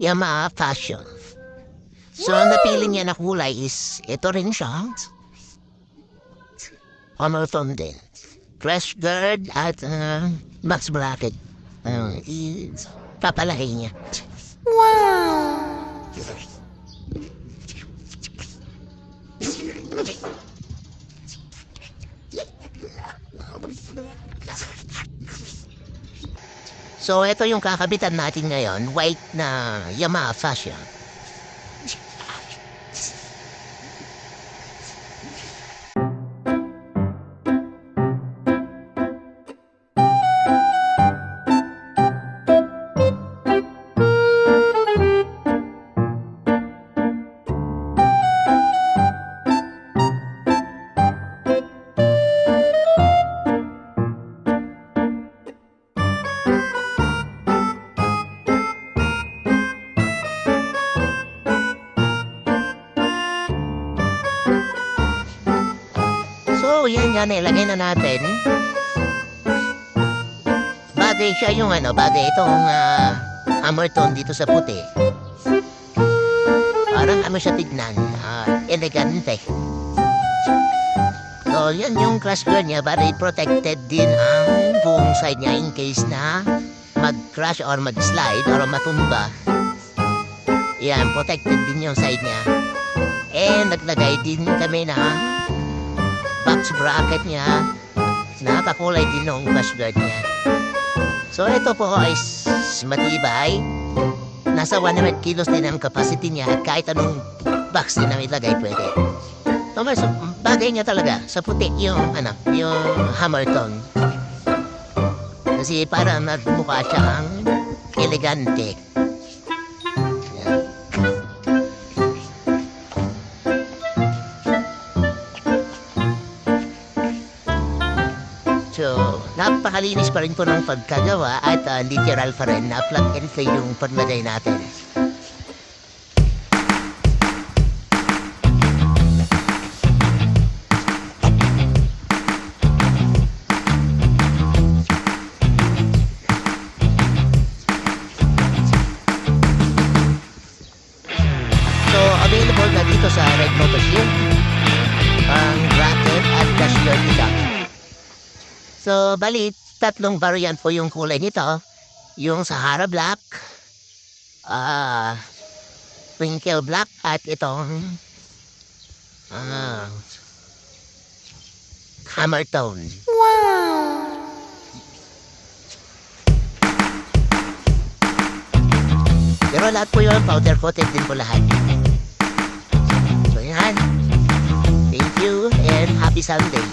Yamaha Fashion. So, ang napili niya na kulay is, ito rin siya. Hamilton din. Crash guard at max bracket. Papalahin niya. So, ito yung kakabitan natin ngayon. White na Yamaha Fashion. So, yan yan, ilagay na natin. Bagay siya yung bagay itong Hamilton dito sa puti. Parang siya tignan, elegante. So, yan yung crash guard niya, bali protected din ang buong side niya in case na mag-crash or mag-slide or matumba. Yan, protected din yung side niya. And naglagay din kami na box bracket niya. Nakakulay din ng crash guard niya. So ito po is matibay. Nasa 100 kilos din ang capacity niya. Kahit anong box din na ilagay pwede. So mas bagay niya talaga sa puti yung Hamilton. Kasi parang nagmukha siyang elegante. So, napakalinis pa rin po ng pagkagawa at literal pa rin na plug and play yung paglagay natin. So, available na dito sa Red Motors ang bracket at dashboard nito. So, bali, tatlong variant po yung kulay nito. Yung Sahara Black, Twinkle Black, at itong Hamilton. Wow! Pero lahat po yun, powder coated din po lahat. So, yan. Thank you and happy Sunday.